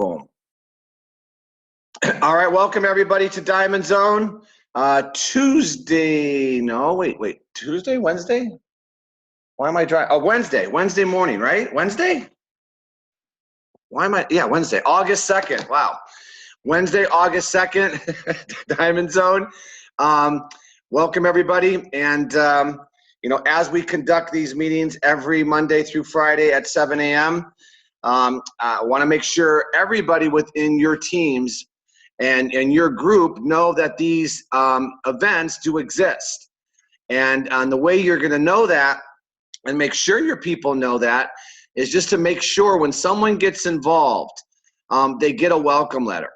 Boom. All right, welcome everybody to Diamond Zone. Tuesday, no, wait, Tuesday, Wednesday? Why am I driving? Oh, Wednesday morning, right? Wednesday? Yeah, Wednesday, August 2nd. Wow. Wednesday, August 2nd, Diamond Zone. Welcome everybody. And, as we conduct these meetings every Monday through Friday at 7 a.m., I want to make sure everybody within your teams and your group know that these events do exist. And the way you're going to know that and make sure your people know that is just to make sure when someone gets involved, they get a welcome letter.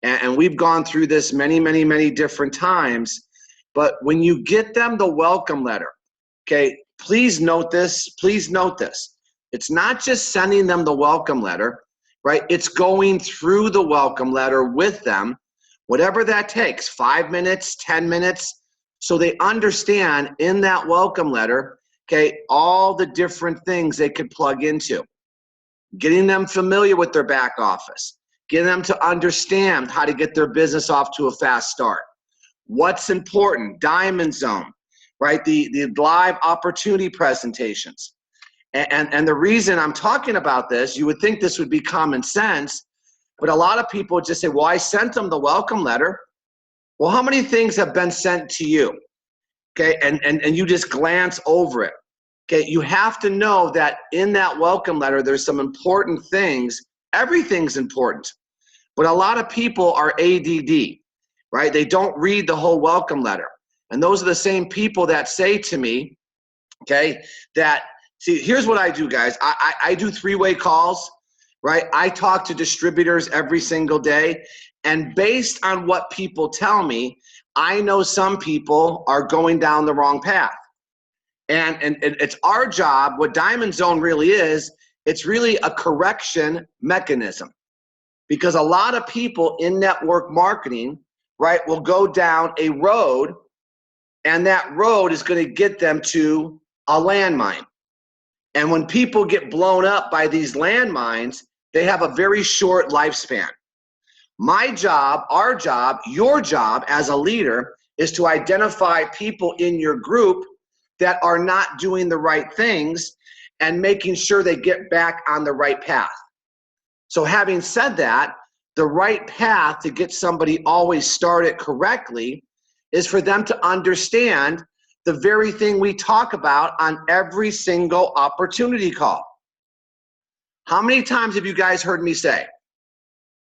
And we've gone through this many different times. But when you get them the welcome letter, okay, please note this. It's not just sending them the welcome letter, right? It's going through the welcome letter with them, whatever that takes, 5 minutes, 10 minutes, so they understand in that welcome letter, okay, all the different things they could plug into. Getting them familiar with their back office, getting them to understand how to get their business off to a fast start. What's important? Diamond Zone, right? The live opportunity presentations. And the reason I'm talking about this, you would think this would be common sense, but a lot of people just say, well, I sent them the welcome letter. Well, how many things have been sent to you? Okay, and you just glance over it. Okay, you have to know that in that welcome letter, there's some important things. Everything's important, but a lot of people are ADD, right? They don't read the whole welcome letter. And those are the same people that say to me, okay, that, see, here's what I do, guys. I do three-way calls, right? I talk to distributors every single day. And based on what people tell me, I know some people are going down the wrong path. And it's our job, what Diamond Zone really is, it's really a correction mechanism. Because a lot of people in network marketing, right, will go down a road, and that road is going to get them to a landmine. And when people get blown up by these landmines, they have a very short lifespan. My job, our job, your job as a leader is to identify people in your group that are not doing the right things and making sure they get back on the right path. So having said that, the right path to get somebody always started correctly is for them to understand the very thing we talk about on every single opportunity call. How many times have you guys heard me say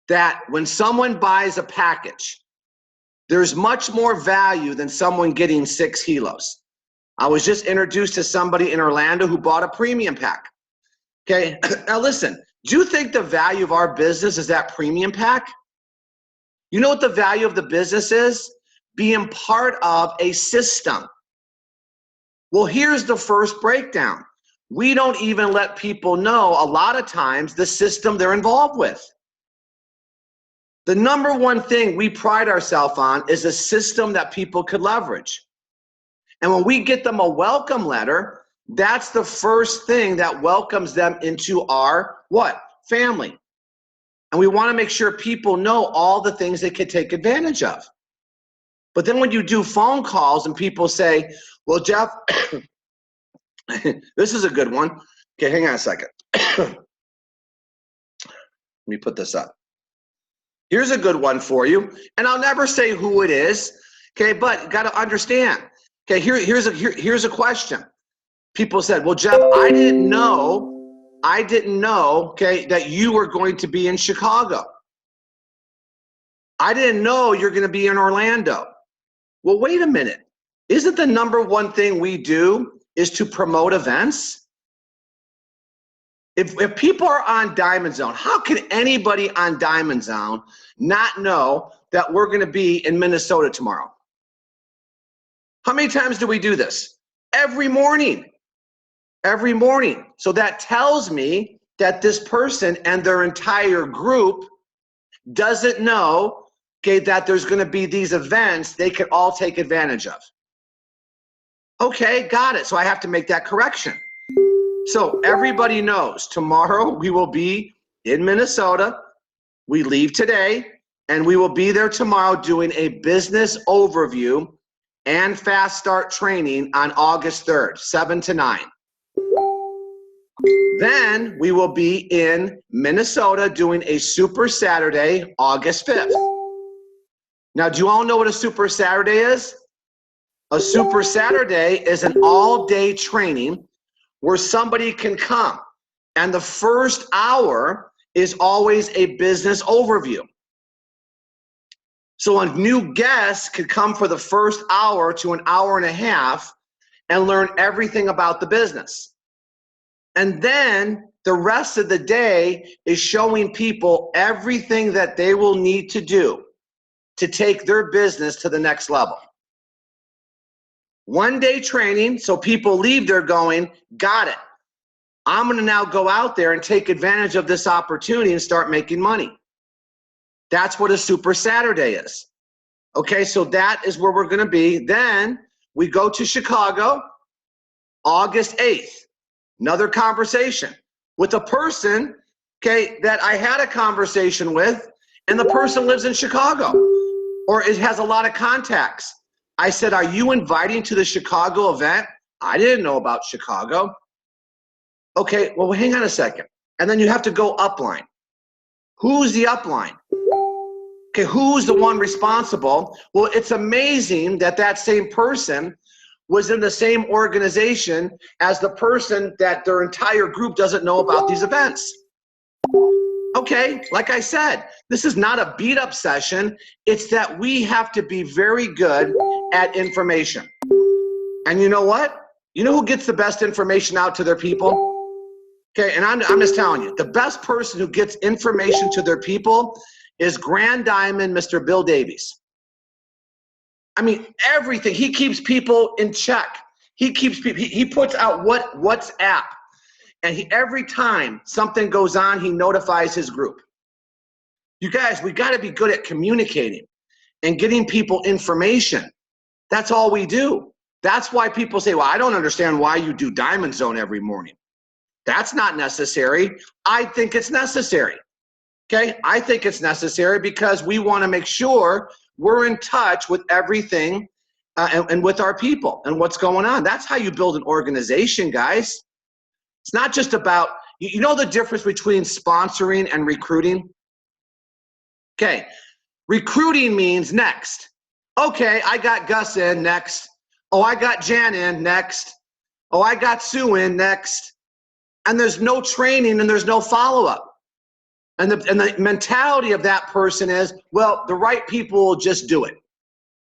that when someone buys a package, there's much more value than someone getting 6 kilos? I was just introduced to somebody in Orlando who bought a premium pack. Okay, now listen, do you think the value of our business is that premium pack? You know what the value of the business is? Being part of a system. Well, here's the first breakdown. We don't even let people know a lot of times the system they're involved with. The number one thing we pride ourselves on is a system that people could leverage. And when we get them a welcome letter, that's the first thing that welcomes them into our what? Family. And we want to make sure people know all the things they can take advantage of. But then when you do phone calls and people say, well, Jeff, this is a good one. Okay, hang on a second. Let me put this up. Here's a good one for you. And I'll never say who it is. Okay, but you got to understand. Okay, here's a question. People said, well, Jeff, I didn't know, okay, that you were going to be in Chicago. I didn't know you're going to be in Orlando. Well, wait a minute. Isn't the number one thing we do is to promote events? If people are on Diamond Zone, how can anybody on Diamond Zone not know that we're going to be in Minnesota tomorrow? How many times do we do this? Every morning. Every morning. So that tells me that this person and their entire group doesn't know, okay, that there's going to be these events they can all take advantage of. Okay, got it. So I have to make that correction. So everybody knows tomorrow we will be in Minnesota We leave today, and we will be there tomorrow doing a business overview and fast start training on August 3rd, 7 to 9. Then we will be in Minnesota doing a Super Saturday, August 5th. Now, do you all know what a Super Saturday is? A Super Saturday is an all-day training where somebody can come, and the first hour is always a business overview. So a new guest could come for the first hour to an hour and a half and learn everything about the business. And then the rest of the day is showing people everything that they will need to do to take their business to the next level. One day training, so people leave there going, got it. I'm gonna now go out there and take advantage of this opportunity and start making money. That's what a Super Saturday is. Okay, so that is where we're gonna be. Then we go to Chicago, August 8th. Another conversation with a person, okay, that I had a conversation with, and the person lives in Chicago or it has a lot of contacts. I said, are you inviting to the Chicago event? I didn't know about Chicago. Okay, well, hang on a second. And then you have to go upline. Who's the upline? Okay, who's the one responsible? Well, it's amazing that that same person was in the same organization as the person that their entire group doesn't know about these events. Okay, like I said, this is not a beat up session. It's that we have to be very good at information. And you know what? You know who gets the best information out to their people? Okay, and I'm just telling you, the best person who gets information to their people is Grand Diamond Mr. Bill Davies. I mean, everything. He keeps people in check. He keeps people, he puts out WhatsApp. And every time something goes on, he notifies his group. You guys, we got to be good at communicating and getting people information. That's all we do. That's why people say, well, I don't understand why you do Diamond Zone every morning. That's not necessary. I think it's necessary. Okay, I think it's necessary because we want to make sure we're in touch with everything and with our people and what's going on. That's how you build an organization, guys. It's not just about, you know the difference between sponsoring and recruiting? Okay, recruiting means next. Okay, I got Gus in, next. Oh, I got Jan in, next. Oh, I got Sue in, next. And there's no training and there's no follow-up. And the mentality of that person is, well, the right people will just do it.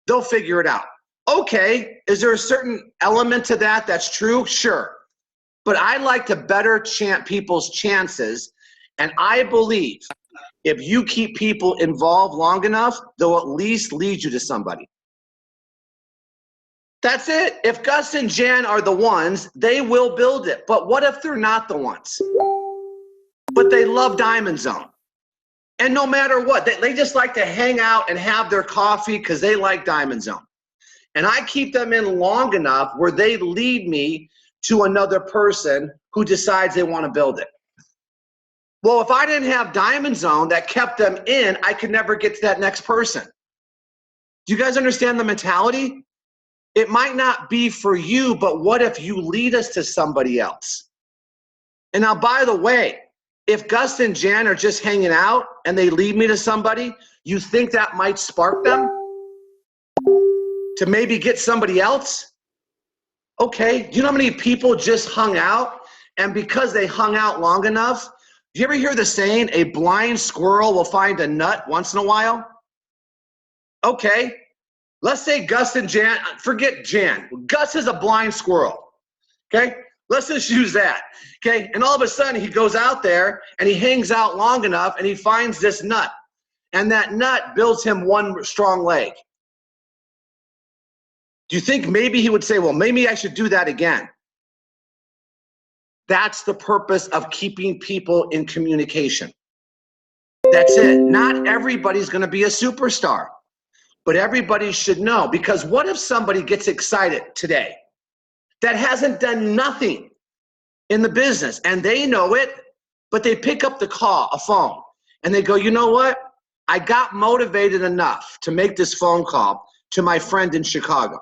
They'll figure it out. Okay, is there a certain element to that that's true? Sure. But I like to better people's chances. And I believe if you keep people involved long enough, they'll at least lead you to somebody. That's it. If Gus and Jan are the ones, they will build it. But what if they're not the ones? But they love Diamond Zone. And no matter what, they just like to hang out and have their coffee because they like Diamond Zone. And I keep them in long enough where they lead me to another person who decides they want to build it. Well, if I didn't have Diamond Zone that kept them in, I could never get to that next person. Do you guys understand the mentality? It might not be for you, but what if you lead us to somebody else? And now, by the way, if Gus and Jan are just hanging out and they lead me to somebody, you think that might spark them to maybe get somebody else? Okay, do you know how many people just hung out? And because they hung out long enough, do you ever hear the saying, a blind squirrel will find a nut once in a while? Okay, let's say Gus and Jan, forget Jan. Gus is a blind squirrel, okay? Let's just use that, okay? And all of a sudden he goes out there and he hangs out long enough and he finds this nut. And that nut builds him one strong leg. Do you think maybe he would say, well, maybe I should do that again? That's the purpose of keeping people in communication. That's it. Not everybody's going to be a superstar, but everybody should know, because what if somebody gets excited today that hasn't done nothing in the business and they know it, but they pick up the call, a phone, And they go, you know what? I got motivated enough to make this phone call to my friend in Chicago.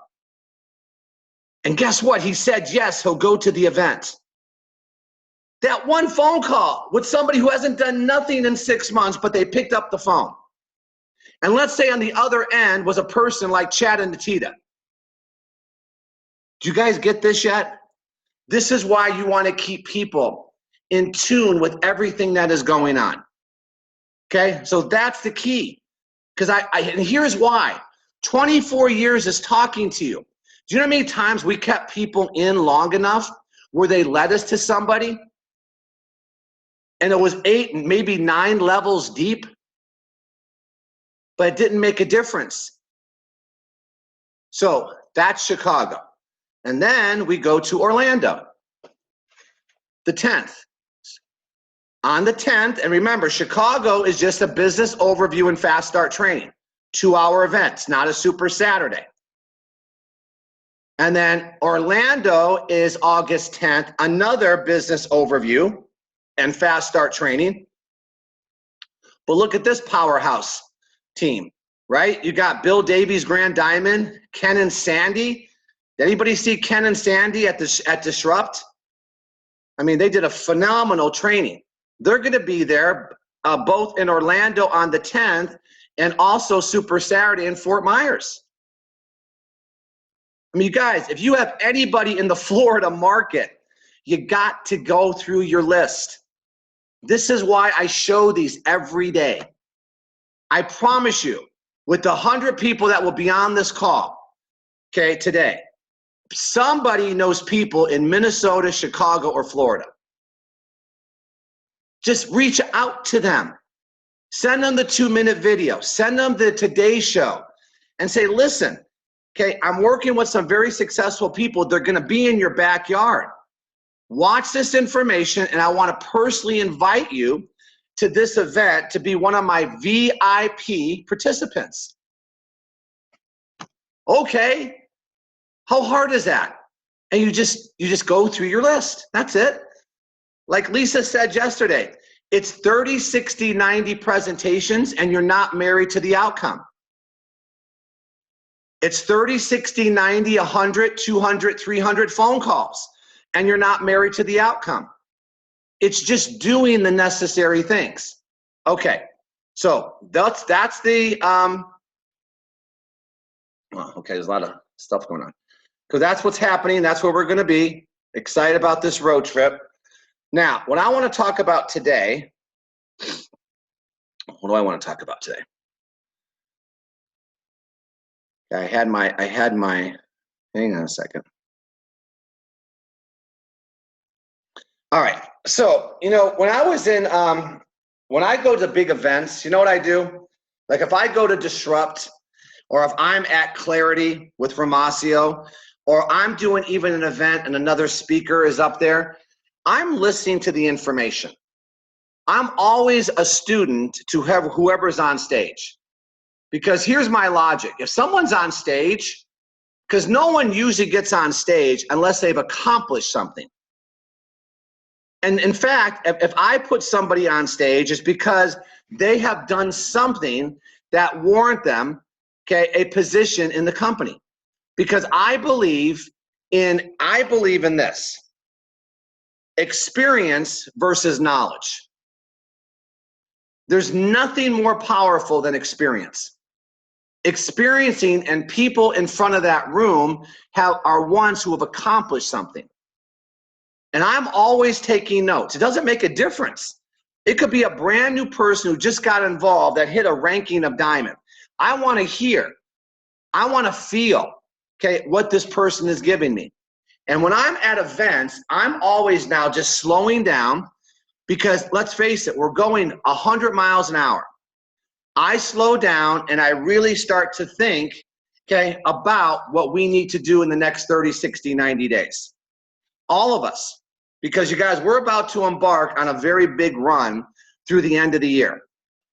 And guess what? He said, yes, he'll go to the event. That one phone call with somebody who hasn't done nothing in 6 months, but they picked up the phone. And let's say on the other end was a person like Chad and Natita. Do you guys get this yet? This is why you want to keep people in tune with everything that is going on. Okay, so that's the key. Because and here's why. 24 years is talking to you. Do you know how many times we kept people in long enough where they led us to somebody? And it was 8, maybe 9 levels deep, but it didn't make a difference. So that's Chicago. And then we go to Orlando, the 10th. On the 10th, and remember, Chicago is just a business overview and fast start training. 2-hour events, not a super Saturday. And then Orlando is August 10th, another business overview and fast start training. But look at this powerhouse team, right? You got Bill Davies, Grand Diamond, Ken and Sandy. Did anybody see Ken and Sandy at Disrupt? I mean, they did a phenomenal training. They're going to be there both in Orlando on the 10th and also Super Saturday in Fort Myers. I mean, you guys, if you have anybody in the Florida market, you got to go through your list. This is why I show these every day. I promise you, with the 100 people that will be on this call, okay, today, somebody knows people in Minnesota, Chicago, or Florida. Just reach out to them. Send them the 2-minute video. Send them the Today Show and say, listen, okay, I'm working with some very successful people. They're going to be in your backyard. Watch this information, and I want to personally invite you to this event to be one of my VIP participants. Okay, how hard is that? And you just go through your list. That's it. Like Lisa said yesterday, it's 30, 60, 90 presentations, and you're not married to the outcome. It's 30, 60, 90, 100, 200, 300 phone calls, and you're not married to the outcome. It's just doing the necessary things. Okay, so that's the, okay, there's a lot of stuff going on. Because that's what's happening. That's where we're going to be. Excited about this road trip. Now, what I want to talk about today, what do I want to talk about today? I had my, hang on a second. All right, so, you know, when I was in, when I go to big events, you know what I do? Like if I go to Disrupt, or if I'm at Clarity with Ramasio, or I'm doing even an event and another speaker is up there, I'm listening to the information. I'm always a student to whoever's on stage. Because here's my logic. If someone's on stage, because no one usually gets on stage unless they've accomplished something. And in fact, if I put somebody on stage, it's because they have done something that warrant them, okay, a position in the company. Because I believe in this. Experience versus knowledge. There's nothing more powerful than experience. Experiencing, and people in front of that room are ones who have accomplished something. And I'm always taking notes. It doesn't make a difference. It could be a brand new person who just got involved that hit a ranking of diamond. I want to hear. I want to feel, okay, what this person is giving me. And when I'm at events, I'm always now just slowing down because let's face it, we're going 100 miles an hour. I slow down and I really start to think, okay, about what we need to do in the next 30, 60, 90 days. All of us, because you guys, we're about to embark on a very big run through the end of the year.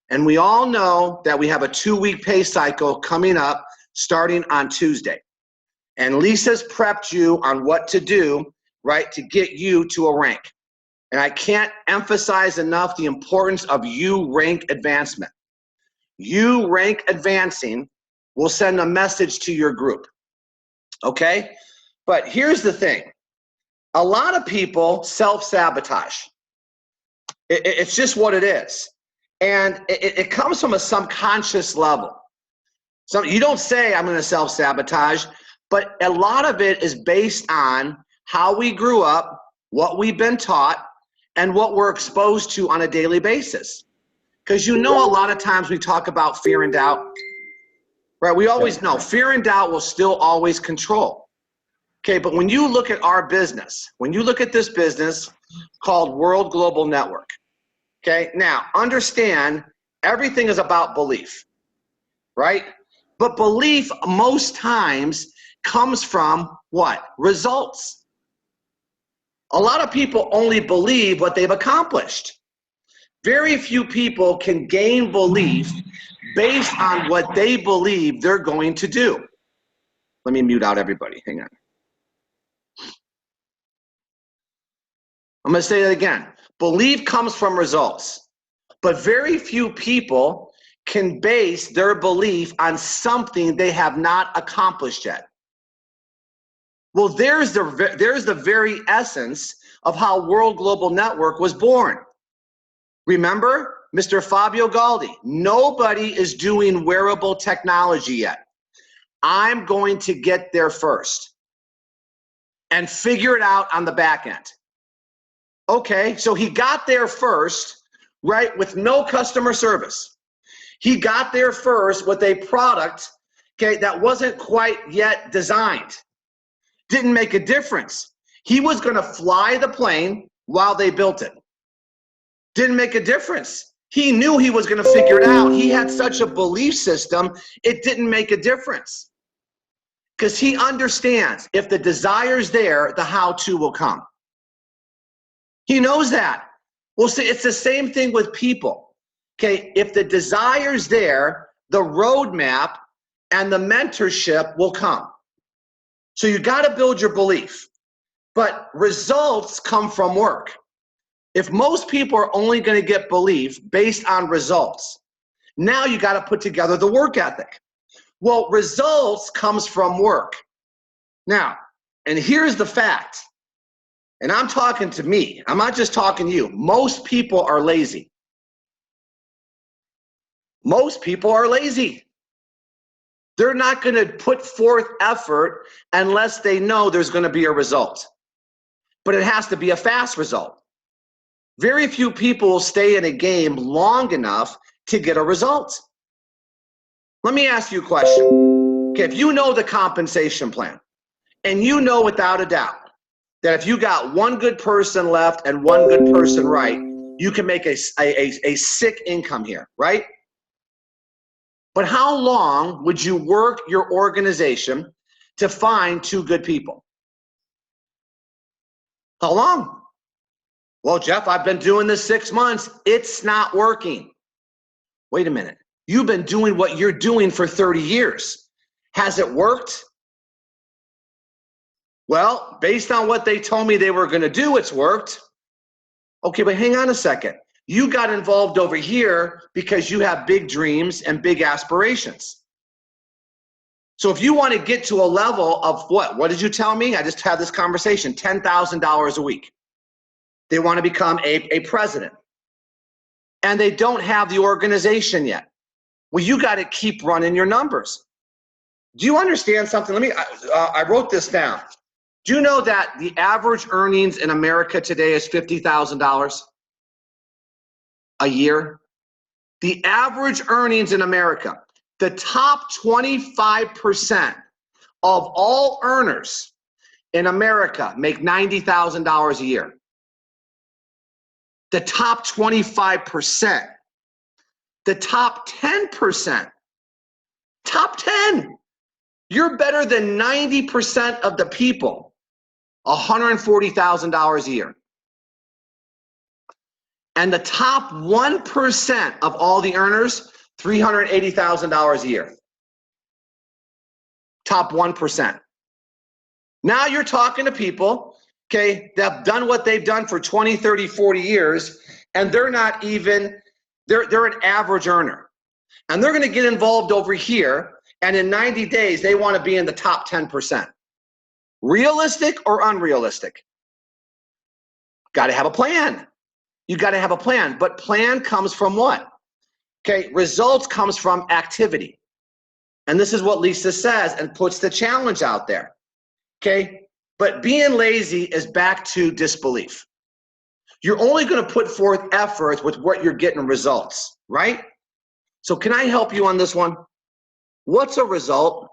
And we all know that we have a 2-week pay cycle coming up starting on Tuesday. And Lisa's prepped you on what to do, right, to get you to a rank. And I can't emphasize enough the importance of you rank advancement. You rank advancing will send a message to your group, okay? But here's the thing. A lot of people self-sabotage. It's just what it is. And it comes from a subconscious level. So you don't say, I'm going to self-sabotage, but a lot of it is based on how we grew up, what we've been taught, and what we're exposed to on a daily basis. Because you know, a lot of times we talk about fear and doubt, right? We always know fear and doubt will still always control. Okay, but when you look at our business, when you look at this business called World Global Network, okay, now understand everything is about belief, right? But belief most times comes from what? Results. A lot of people only believe what they've accomplished. Very few people can gain belief based on what they believe they're going to do. Let me mute out everybody. Hang on. I'm going to say that again. Belief comes from results, but very few people can base their belief on something they have not accomplished yet. Well, there's the very essence of how World Global Network was born. Remember, Mr. Fabio Galdi, nobody is doing wearable technology yet. I'm going to get there first and figure it out on the back end. Okay, so he got there first, right, with no customer service. He got there first with a product, okay, that wasn't quite yet designed. Didn't make a difference. He was going to fly the plane while they built it. Didn't make a difference. He knew he was going to figure it out. He had such a belief system, it didn't make a difference. Because he understands if the desire's there, the how-to will come. He knows that. Well, see, it's the same thing with people. Okay, if the desire's there, the roadmap and the mentorship will come. So you got to build your belief. But results come from work. If most people are only going to get belief based on results, now you got to put together the work ethic. Well, results comes from work. Now, and here's the fact, and I'm talking to me. I'm not just talking to you. Most people are lazy. Most people are lazy. They're not going to put forth effort unless they know there's going to be a result. But it has to be a fast result. Very few people will stay in a game long enough to get a result. Let me ask you a question. Okay, if you know the compensation plan, and you know without a doubt that if you got one good person left and one good person right, you can make a sick income here, right? But how long would you work your organization to find two good people? How long? Well, Jeff, I've been doing this 6 months. It's not working. Wait a minute. You've been doing what you're doing for 30 years. Has it worked? Well, based on what they told me they were going to do, it's worked. Okay, but hang on a second. You got involved over here because you have big dreams and big aspirations. So if you want to get to a level of what did you tell me? I just had this conversation, $10,000 a week. They want to become a president. And they don't have the organization yet. Well, you got to keep running your numbers. Do you understand something? I wrote this down. Do you know that the average earnings in America today is $50,000 a year? The average earnings in America, the top 25% of all earners in America make $90,000 a year. The top 25%, the top 10%, top 10. You're better than 90% of the people, $140,000 a year. And the top 1% of all the earners, $380,000 a year. Top 1%. Now you're talking to people, okay, that have done what they've done for 20, 30, 40 years, and they're not even, they're an average earner. And they're going to get involved over here, and in 90 days, they want to be in the top 10%. Realistic or unrealistic? Got to have a plan. You got to have a plan. But plan comes from what? Okay, results comes from activity. And this is what Lisa says and puts the challenge out there. Okay, but being lazy is back to disbelief. You're only going to put forth effort with what you're getting results, right? So can I help you on this one? What's a result?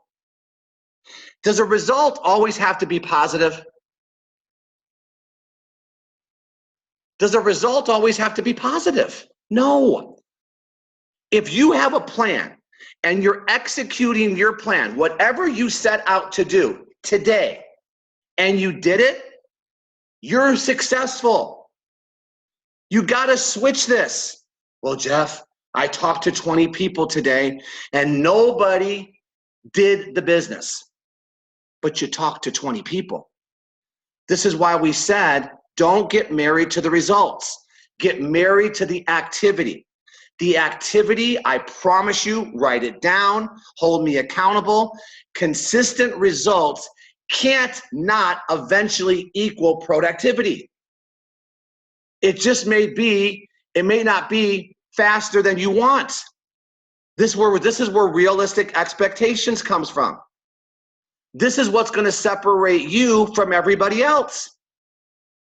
Does a result always have to be positive? Does a result always have to be positive? No. If you have a plan and you're executing your plan, whatever you set out to do today, and you did it, you're successful. You got to switch this. Well, Jeff, I talked to 20 people today and nobody did the business, but you talked to 20 people. This is why we said, don't get married to the results. Get married to the activity. The activity, I promise you, write it down, hold me accountable. Consistent results can't not eventually equal productivity. It just may not be faster than you want. This is where realistic expectations comes from. This is what's going to separate you from everybody else.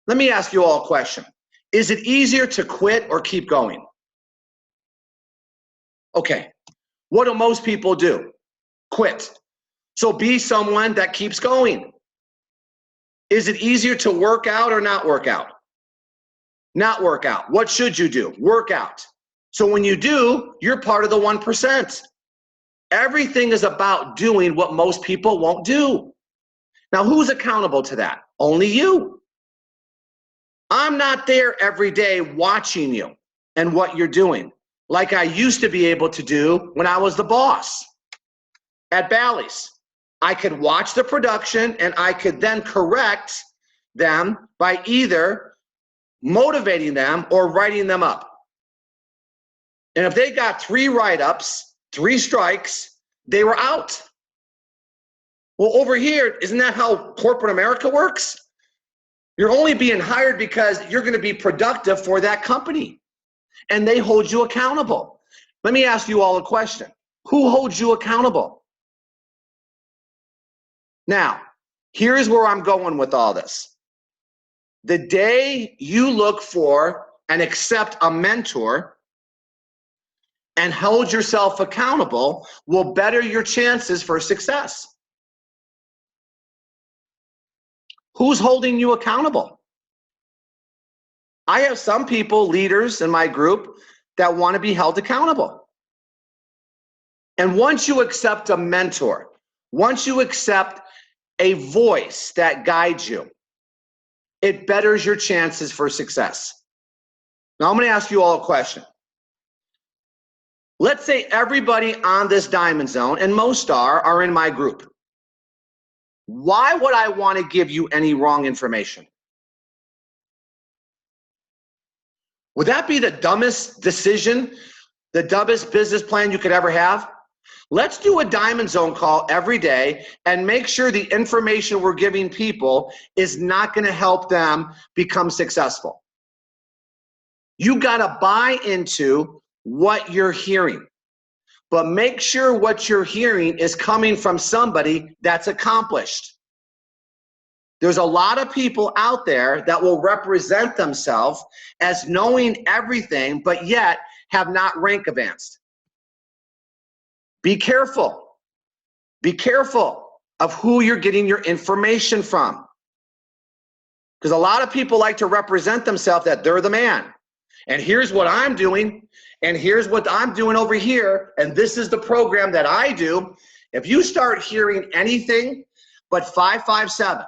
Let me ask you all a question. Is it easier to quit or keep going? Okay, what do most people do? Quit. So be someone that keeps going. Is it easier to work out or not work out? Not work out. What should you do? Work out. So when you do, you're part of the 1%. Everything is about doing what most people won't do. Now, who's accountable to that? Only you. I'm not there every day watching you and what you're doing, like I used to be able to do when I was the boss at Bally's. I could watch the production and I could then correct them by either motivating them or writing them up. And if they got 3 write-ups, 3 strikes, they were out. Well, over here, isn't that how corporate America works? You're only being hired because you're going to be productive for that company. And they hold you accountable. Let me ask you all a question. Who holds you accountable? Now, here's where I'm going with all this. The day you look for and accept a mentor and hold yourself accountable will better your chances for success. Who's holding you accountable? I have some people, leaders in my group, that want to be held accountable. And once you accept a mentor, once you accept a voice that guides you, it betters your chances for success. Now, I'm going to ask you all a question. Let's say everybody on this diamond zone, and most are in my group. Why would I want to give you any wrong information? Would that be the dumbest decision, the dumbest business plan you could ever have? Let's do a diamond zone call every day and make sure the information we're giving people is not going to help them become successful. You got to buy into what you're hearing, but make sure what you're hearing is coming from somebody that's accomplished. There's a lot of people out there that will represent themselves as knowing everything, but yet have not rank advanced. Be careful. Be careful of who you're getting your information from. Because a lot of people like to represent themselves that they're the man. And here's what I'm doing, and here's what I'm doing over here, and this is the program that I do. If you start hearing anything but 557,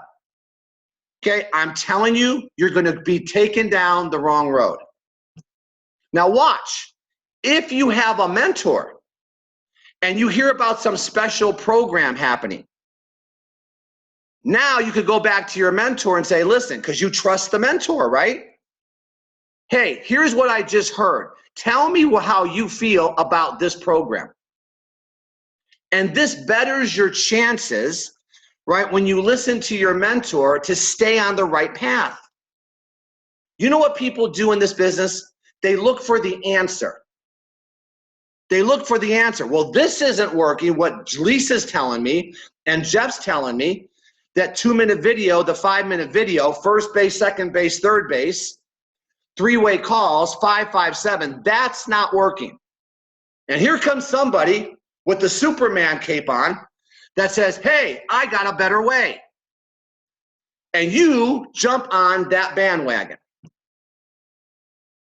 okay, I'm telling you, you're going to be taken down the wrong road. Now watch. If you have a mentor and you hear about some special program happening, Now you could go back to your mentor and say, listen, because you trust the mentor, right? Hey, here's what I just heard. Tell me how you feel about this program. And this betters your chances, right, when you listen to your mentor to stay on the right path. You know what people do in this business? They look for the answer. They look for the answer. Well, this isn't working. What Lisa's telling me and Jeff's telling me, that 2-minute video, the 5-minute video, first base, second base, third base, 3-way calls, 5-5-7, that's not working. And here comes somebody with the Superman cape on that says, hey, I got a better way. And you jump on that bandwagon.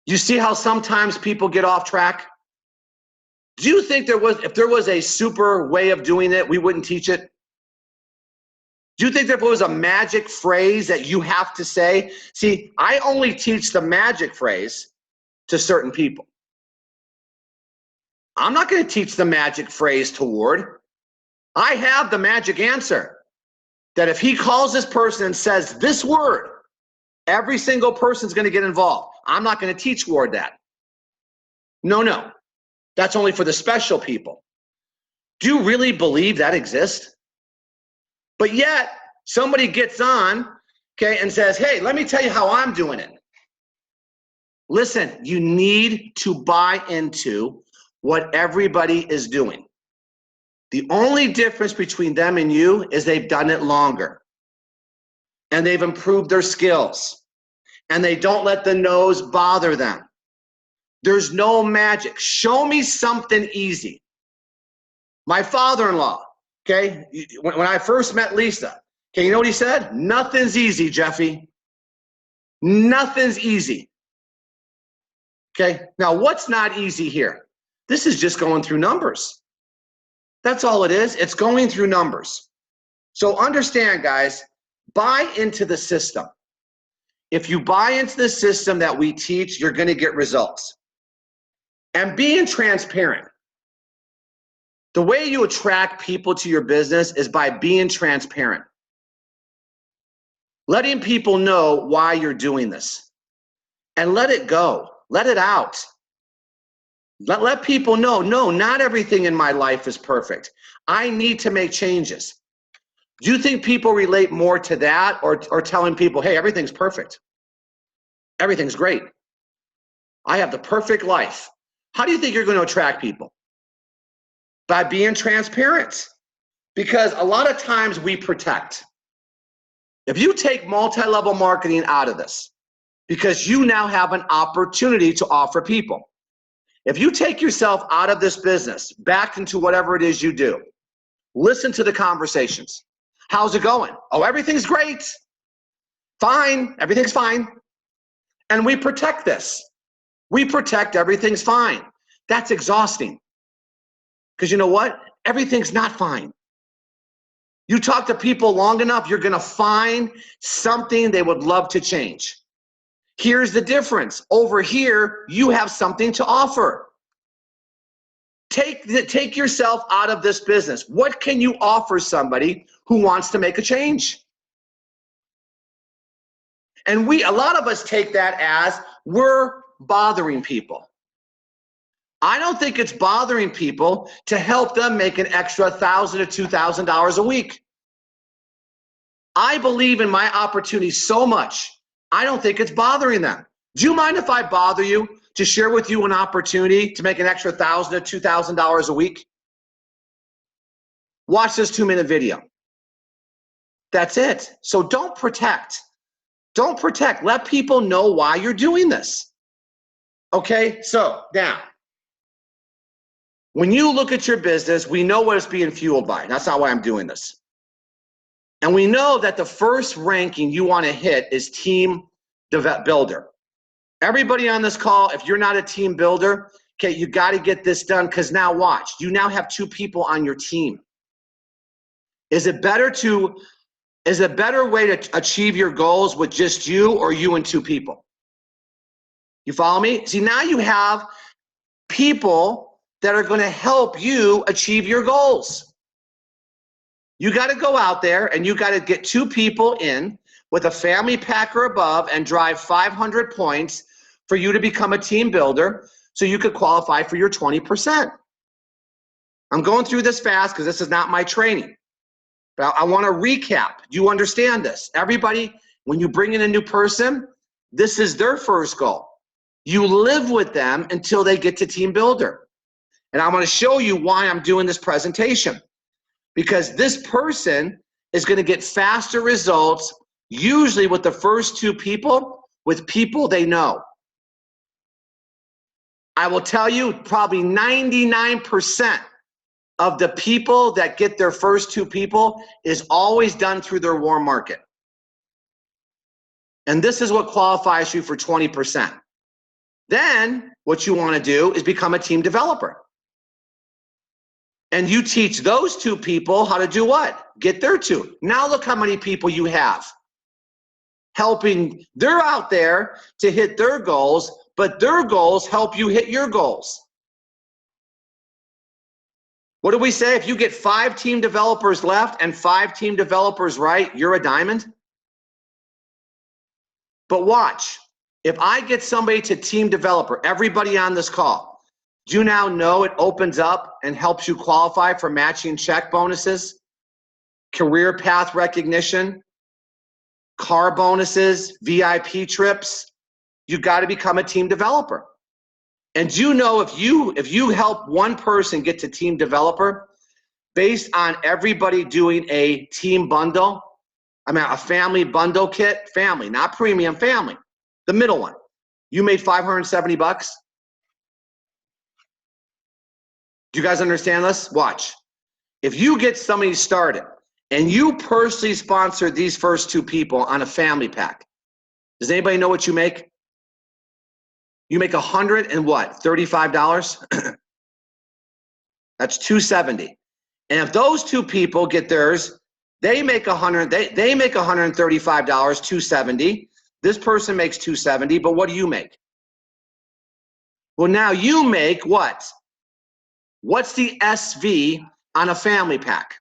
You see how sometimes people get off track? Do you think if there was a super way of doing it, we wouldn't teach it? Do you think there was a magic phrase that you have to say? See, I only teach the magic phrase to certain people. I'm not going to teach the magic phrase to Ward. I have the magic answer that if he calls this person and says this word, every single person's going to get involved. I'm not going to teach Ward that. No. That's only for the special people. Do you really believe that exists? But yet, somebody gets on, okay, and says, hey, let me tell you how I'm doing it. Listen, you need to buy into what everybody is doing. The only difference between them and you is they've done it longer. And they've improved their skills. And they don't let the no's bother them. There's no magic. Show me something easy. My father-in-law, okay, when I first met Lisa, okay, you know what he said? Nothing's easy, Jeffy. Nothing's easy. Okay, now what's not easy here? This is just going through numbers. That's all it is. It's going through numbers. So understand, guys, buy into the system. If you buy into the system that we teach, you're going to get results. And being transparent. The way you attract people to your business is by being transparent. Letting people know why you're doing this. And let it go. Let it out. Let people know, no, not everything in my life is perfect. I need to make changes. Do you think people relate more to that or telling people, hey, everything's perfect? Everything's great. I have the perfect life. How do you think you're going to attract people? By being transparent. Because a lot of times we protect. If you take multi-level marketing out of this, because you now have an opportunity to offer people. If you take yourself out of this business, back into whatever it is you do, listen to the conversations. How's it going? Oh, everything's great. Fine. Everything's fine. And we protect this. We protect everything's fine. That's exhausting. Because you know what? Everything's not fine. You talk to people long enough, you're going to find something they would love to change. Here's the difference. Over here, you have something to offer. Take yourself out of this business. What can you offer somebody who wants to make a change? And a lot of us take that as we're bothering people. I don't think it's bothering people to help them make an extra $1,000 to $2,000 a week. I believe in my opportunity so much. I don't think it's bothering them. Do you mind if I bother you to share with you an opportunity to make an extra $1,000 to $2,000 a week? Watch this 2-minute video. That's it. So don't protect. Don't protect. Let people know why you're doing this. Okay, so now, when you look at your business, we know what it's being fueled by. That's not why I'm doing this. And we know that the first ranking you want to hit is team builder. Everybody on this call, if you're not a team builder, okay, you got to get this done because now watch. You now have 2 people on your team. Is it better way to achieve your goals with just you or you and 2 people? You follow me? See, now you have people that are going to help you achieve your goals. You got to go out there and you got to get 2 people in with a family pack or above and drive 500 points for you to become a team builder so you could qualify for your 20%. I'm going through this fast because this is not my training. But I want to recap. Do you understand this? Everybody, when you bring in a new person, this is their first goal. You live with them until they get to team builder. And I'm going to show you why I'm doing this presentation. Because this person is going to get faster results, usually with the first 2 people, with people they know. I will tell you, probably 99% of the people that get their first 2 people is always done through their warm market. And this is what qualifies you for 20%. Then what you want to do is become a team developer. And you teach those 2 people how to do what? Get their 2. Now look how many people you have helping. They're out there to hit their goals, but their goals help you hit your goals. What do we say? If you get 5 team developers left and 5 team developers right, you're a diamond. But watch, if I get somebody to team developer, everybody on this call, do you now know it opens up and helps you qualify for matching check bonuses, career path recognition, car bonuses, VIP trips? You got to become a team developer. And you know, if you help one person get to team developer based on everybody doing a team bundle, I mean a family bundle kit, family, not premium, family, the middle one, you made $570. Do you guys understand this? Watch. If you get somebody started and you personally sponsor these first 2 people on a family pack, does anybody know what you make? You make $135. That's $270. And if those 2 people get theirs, they make they make $135, $270. This person makes $270, but what do you make? Well, now you make what? What's the SV on a family pack?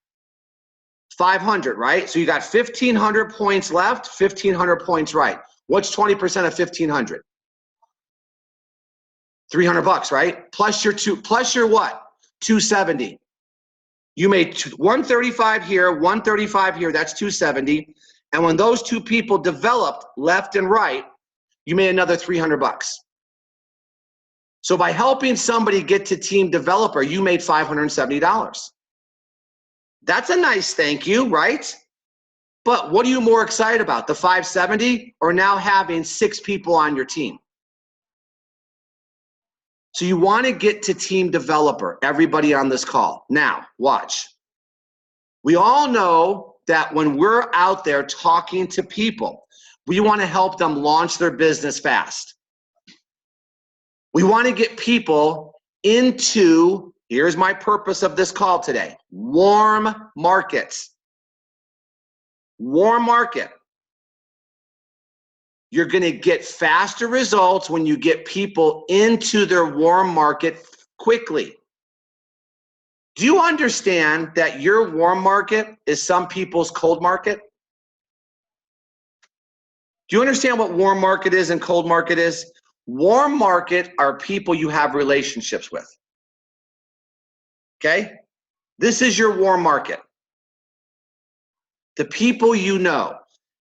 500, right? So you got 1,500 points left, 1,500 points right. What's 20% of 1,500? $300, right? Plus your what? 270. You made 135 here, 135 here, that's 270. And when those 2 people developed left and right, you made another $300. So by helping somebody get to team developer, you made $570. That's a nice thank you, right? But what are you more excited about, the 570 or now having 6 people on your team? So you want to get to team developer, everybody on this call. Now, watch. We all know that when we're out there talking to people, we want to help them launch their business fast. We want to get people into, here's my purpose of this call today, warm markets. Warm market. You're going to get faster results when you get people into their warm market quickly. Do you understand that your warm market is some people's cold market? Do you understand what warm market is and cold market is? Warm market are people you have relationships with. Okay? This is your warm market. The people you know.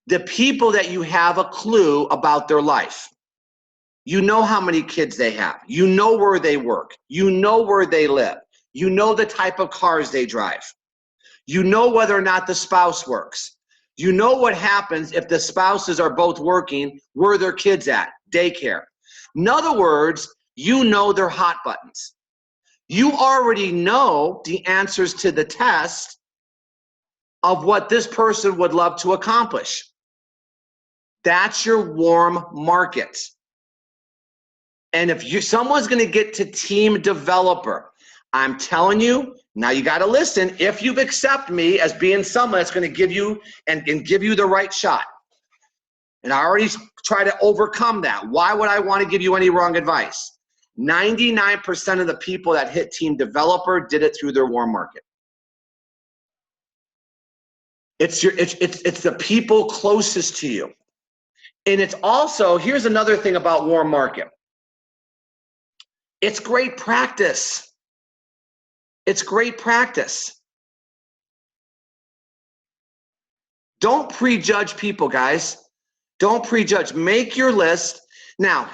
The people that you have a clue about their life. You know how many kids they have. You know where they work. You know where they live. You know the type of cars they drive. You know whether or not the spouse works. You know what happens if the spouses are both working, where their kids at, daycare. In other words, you know their hot buttons. You already know the answers to the test of what this person would love to accomplish. That's your warm market. And if someone's going to get to team developer, I'm telling you, now you got to listen. If you've accepted me as being someone that's going to give you and give you the right shot. And I already try to overcome that. Why would I want to give you any wrong advice? 99% of the people that hit team developer did it through their warm market. It's the people closest to you. And it's also, here's another thing about warm market. It's great practice. It's great practice. Don't prejudge people, guys. Don't prejudge. Make your list. Now,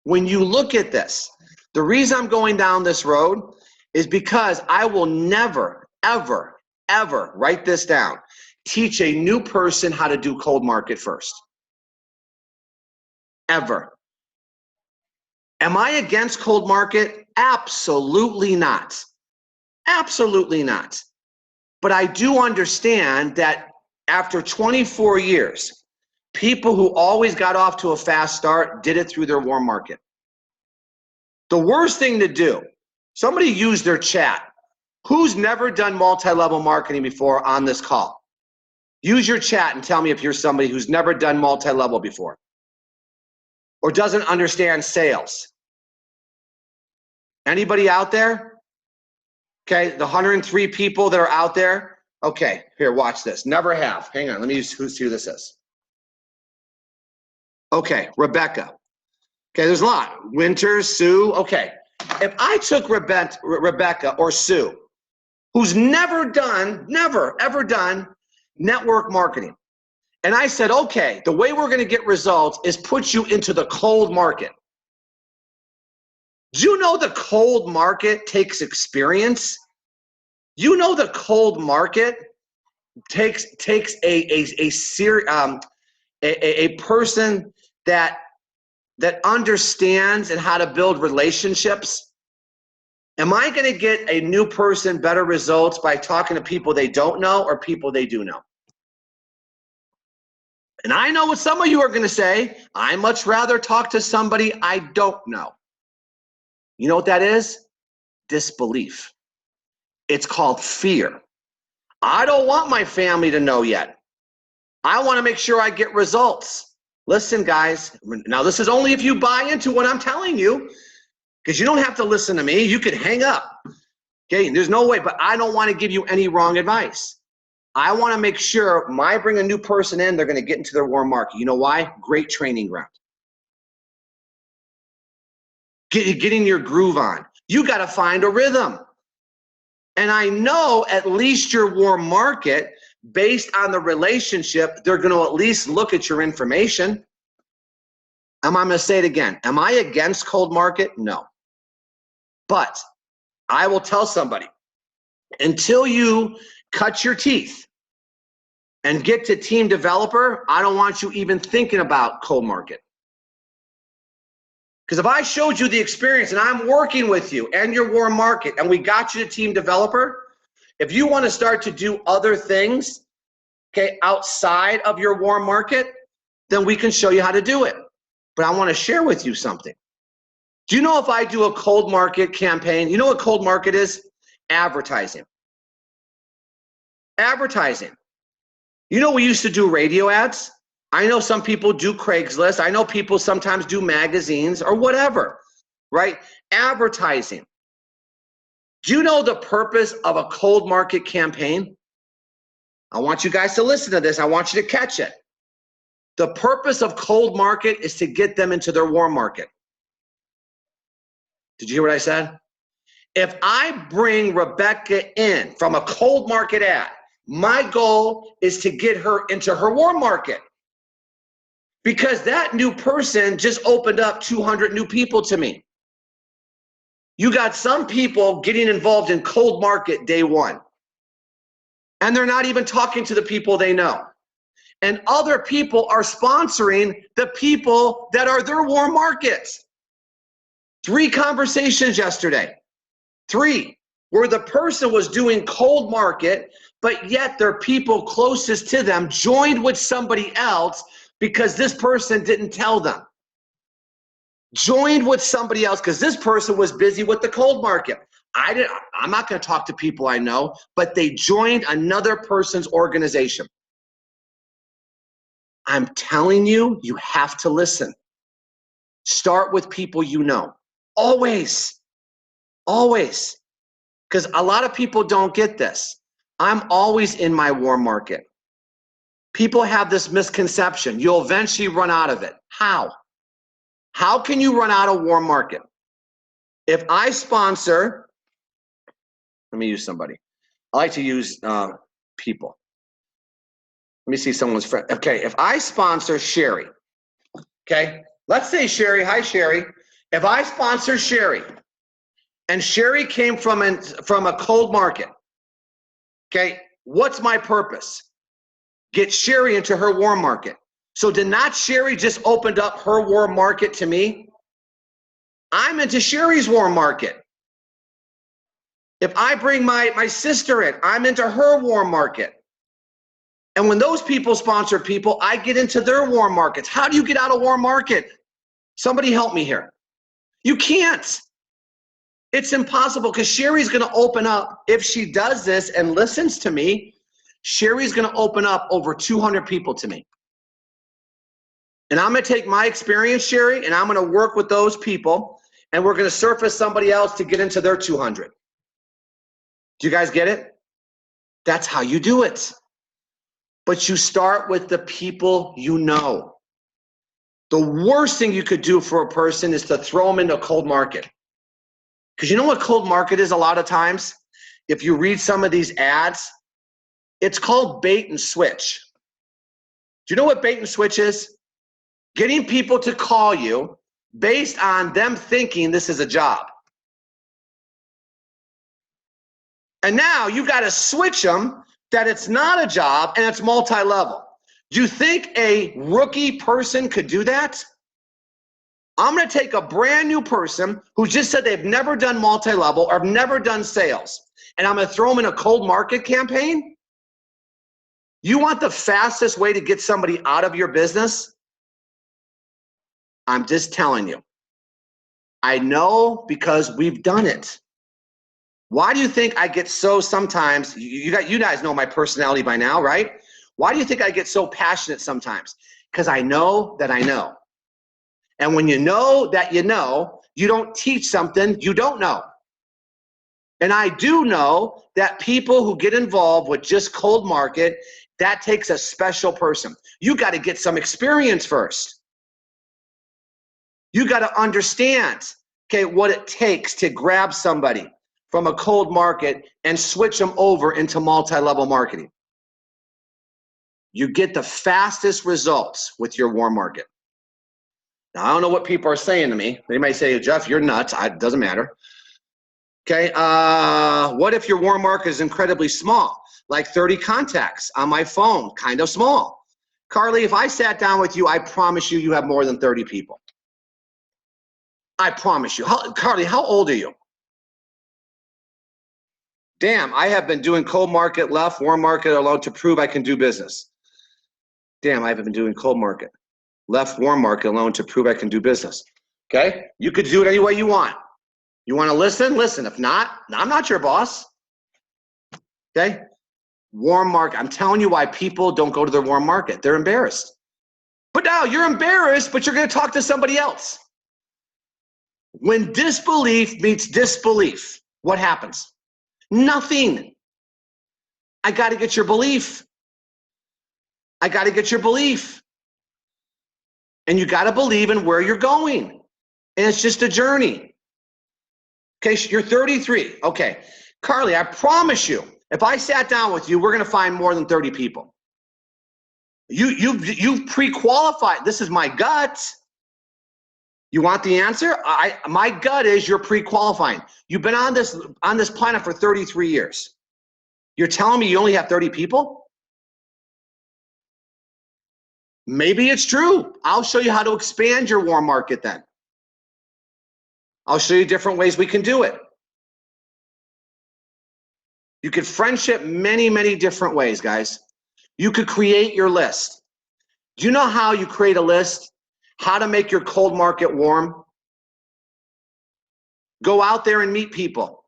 when you look at this, the reason I'm going down this road is because I will never, ever, ever, write this down, teach a new person how to do cold market first. Ever. Am I against cold market? Absolutely not. Absolutely not. But I do understand that after 24 years, people who always got off to a fast start did it through their warm market. The worst thing to do, somebody use their chat. Who's never done multi-level marketing before on this call? Use your chat and tell me if you're somebody who's never done multi-level before or doesn't understand sales. Anybody out there? Okay, the 103 people that are out there. Okay, here, watch this. Never have. Hang on, let me see who this is. Okay, Rebecca. Okay, there's a lot. Winters, Sue. Okay, if I took Rebecca or Sue, who's never ever done network marketing, and I said, okay, the way we're gonna get results is put you into the cold market. Do you know the cold market takes experience? You know the cold market takes a person that understands and how to build relationships. Am I going to get a new person better results by talking to people they don't know or people they do know? And I know what some of you are going to say. I much rather talk to somebody I don't know. You know what that is? Disbelief. It's called fear. I don't want my family to know yet. I want to make sure I get results. Listen, guys, now this is only if you buy into what I'm telling you, because you don't have to listen to me. You could hang up. Okay, there's no way, but I don't want to give you any wrong advice. I want to make sure when I bring a new person in, they're going to get into their warm market. You know why? Great training ground. Getting your groove on. You got to find a rhythm. And I know at least your warm market, based on the relationship, they're going to at least look at your information. I'm going to say it again. Am I against cold market? No. But I will tell somebody, until you cut your teeth and get to team developer, I don't want you even thinking about cold market. Because if I showed you the experience and I'm working with you and your warm market and we got you to team developer, if you want to start to do other things, okay, outside of your warm market, then we can show you how to do it. But I want to share with you something. Do you know if I do a cold market campaign, you know what cold market is? Advertising. Advertising. You know, we used to do radio ads. I know some people do Craigslist. I know people sometimes do magazines or whatever, right? Advertising. Do you know the purpose of a cold market campaign? I want you guys to listen to this. I want you to catch it. The purpose of cold market is to get them into their warm market. Did you hear what I said? If I bring Rebecca in from a cold market ad, my goal is to get her into her warm market. Because that new person just opened up 200 new people to me. You got some people getting involved in cold market day one. And they're not even talking to the people they know. And other people are sponsoring the people that are their warm markets. 3 conversations yesterday. 3, where the person was doing cold market, but yet their people closest to them joined with somebody else because this person didn't tell them. Joined with somebody else because this person was busy with the cold market. I'm not going to talk to people I know, but they joined another person's organization. I'm telling you, you have to listen. Start with people you know. Always. Always. Because a lot of people don't get this. I'm always in my warm market. People have this misconception. You'll eventually run out of it. How? How can you run out of warm market? If I sponsor, let me use somebody. I like to use people. Let me see someone's friend. Okay, if I sponsor Sherry, okay, let's say Sherry, hi Sherry. If I sponsor Sherry and Sherry came from a cold market, okay, what's my purpose? Get Sherry into her warm market. So did not Sherry just opened up her warm market to me? I'm into Sherry's warm market. If I bring my sister in, I'm into her warm market. And when those people sponsor people, I get into their warm markets. How do you get out of warm market? Somebody help me here. You can't. It's impossible because Sherry's going to open up. If she does this and listens to me, Sherry's going to open up over 200 people to me. And I'm going to take my experience, Sherry, and I'm going to work with those people, and we're going to surface somebody else to get into their 200. Do you guys get it? That's how you do it. But you start with the people you know. The worst thing you could do for a person is to throw them into a cold market. Because you know what cold market is a lot of times? If you read some of these ads, it's called bait and switch. Do you know what bait and switch is? Getting people to call you based on them thinking this is a job. And now you got to switch them that it's not a job and it's multi-level. Do you think a rookie person could do that? I'm going to take a brand new person who just said they've never done multi-level or have never done sales, and I'm going to throw them in a cold market campaign? You want the fastest way to get somebody out of your business? I'm just telling you. I know because we've done it. Why do you think I get so sometimes, you guys know my personality by now, right? Why do you think I get so passionate sometimes? Because I know that I know. And when you know that you know, you don't teach something you don't know. And I do know that people who get involved with just cold market, that takes a special person. You got to get some experience first. You got to understand, okay, what it takes to grab somebody from a cold market and switch them over into multi-level marketing. You get the fastest results with your warm market. Now, I don't know what people are saying to me. They might say, Jeff, you're nuts. It doesn't matter. Okay, what if your warm market is incredibly small, like 30 contacts on my phone, kind of small? Carly, if I sat down with you, I promise you, you have more than 30 people. I promise you. Carly, how old are you? Damn, I have been doing cold market left, warm market alone to prove I can do business. Damn, I haven't been doing cold market left, warm market alone to prove I can do business. Okay, you could do it any way you want. You want to listen? Listen. If not, I'm not your boss. Okay? Warm market. I'm telling you why people don't go to their warm market. They're embarrassed. But now you're embarrassed, but you're going to talk to somebody else. When disbelief meets disbelief, what happens? Nothing. I got to get your belief. I got to get your belief. And you got to believe in where you're going. And it's just a journey. Okay, you're 33. Okay, Carly, I promise you, if I sat down with you, we're going to find more than 30 people. You've pre-qualified. This is my gut. You want the answer? My gut is you're pre-qualifying. You've been on this planet for 33 years. You're telling me you only have 30 people? Maybe it's true. I'll show you how to expand your warm market then. I'll show you different ways we can do it. You could friendship many, many different ways, guys. You could create your list. Do you know how you create a list? How to make your cold market warm? Go out there and meet people.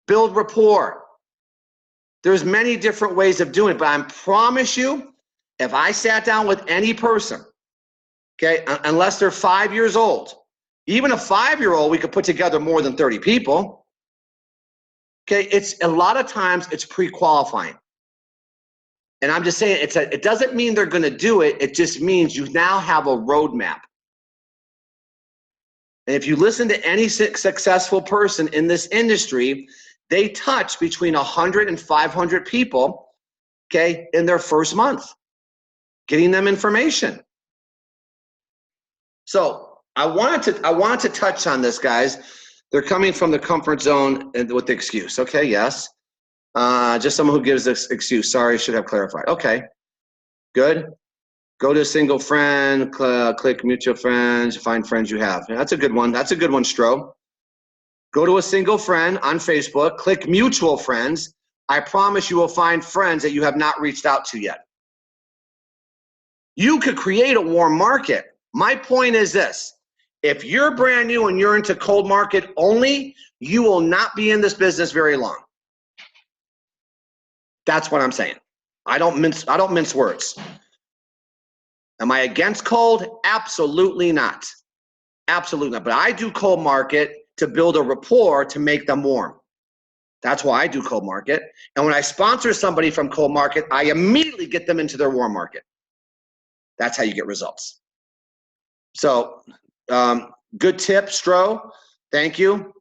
Build rapport. There's many different ways of doing it, but I promise you, if I sat down with any person, okay, unless they're 5 years old, even a 5-year-old, we could put together more than 30 people. Okay, it's a lot of times it's pre-qualifying. And I'm just saying, it doesn't mean they're going to do it. It just means you now have a roadmap. And if you listen to any successful person in this industry, they touch between 100 and 500 people, okay, in their first month, getting them information. So I wanted to touch on this, guys. They're coming from the comfort zone with the excuse. Okay, yes. Just someone who gives this excuse. Sorry, should have clarified. Okay, good. Go to a single friend, click mutual friends, find friends you have. Yeah, that's a good one. That's a good one, Stro. Go to a single friend on Facebook, click mutual friends. I promise you will find friends that you have not reached out to yet. You could create a warm market. My point is this. If you're brand new and you're into cold market only, you will not be in this business very long. That's what I'm saying. I don't mince words. Am I against cold? Absolutely not. Absolutely not. But I do cold market to build a rapport to make them warm. That's why I do cold market. And when I sponsor somebody from cold market, I immediately get them into their warm market. That's how you get results. So good tip, Stro. Thank you.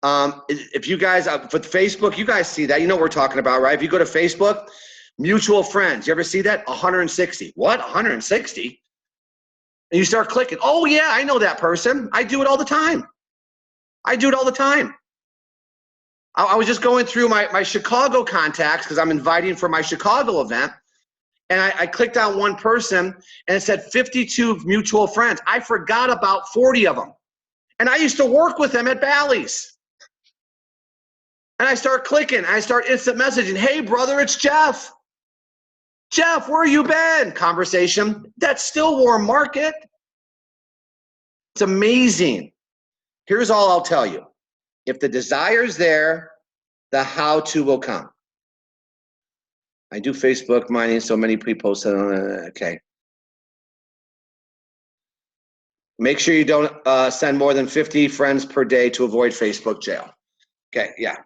If you guys, for Facebook, you guys see that. You know what we're talking about, right? If you go to Facebook, mutual friends. You ever see that? 160. What? 160? And you start clicking. Oh, yeah, I know that person. I do it all the time. I do it all the time. I was just going through my Chicago contacts because I'm inviting for my Chicago event. And I clicked on one person and it said 52 mutual friends. I forgot about 40 of them. And I used to work with them at Bally's. And I start clicking. I start instant messaging. Hey, brother, it's Jeff. Jeff, where you been? Conversation. That's still warm market. It's amazing. Here's all I'll tell you. If the desire's there, the how-to will come. I do Facebook mining, so many people post it on okay. Make sure you don't send more than 50 friends per day to avoid Facebook jail. Okay, yeah.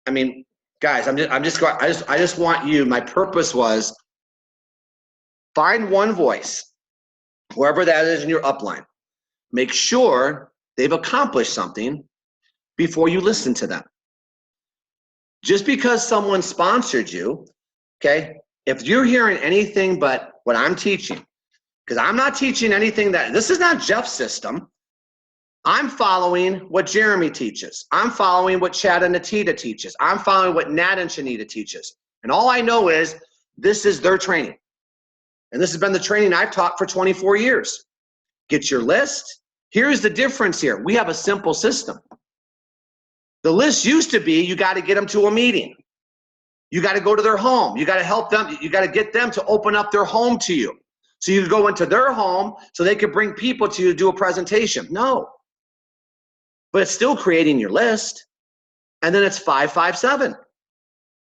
I mean, guys, I just want you, my purpose was find one voice, whoever that is in your upline. Make sure they've accomplished something before you listen to them. Just because someone sponsored you, okay, if you're hearing anything but what I'm teaching, because I'm not teaching anything this is not Jeff's system. I'm following what Jeremy teaches. I'm following what Chad and Natita teaches. I'm following what Nat and Shanita teaches. And all I know is this is their training. And this has been the training I've taught for 24 years. Get your list. Here's the difference here. We have a simple system. The list used to be you got to get them to a meeting. You got to go to their home. You got to help them. You got to get them to open up their home to you. So you go into their home so they could bring people to you to do a presentation. No. But it's still creating your list. And then it's 557.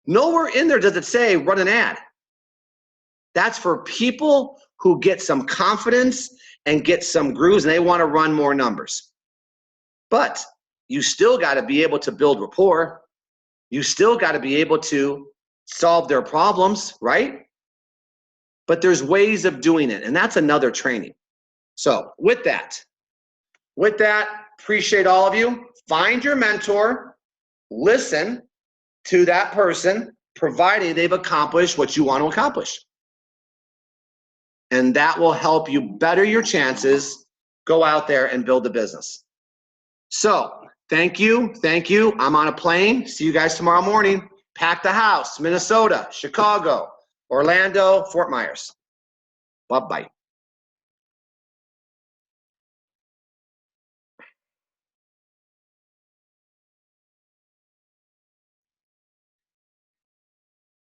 Nowhere in there does it say run an ad. That's for people who get some confidence and get some grooves and they want to run more numbers. But you still got to be able to build rapport. You still got to be able to solve their problems, right? But there's ways of doing it, and that's another training. So with that, appreciate all of you. Find your mentor, listen to that person, providing they've accomplished what you want to accomplish. And that will help you better your chances, go out there and build a business. So thank you. I'm on a plane. See you guys tomorrow morning. Pack the house, Minnesota, Chicago, Orlando, Fort Myers. Bye-bye.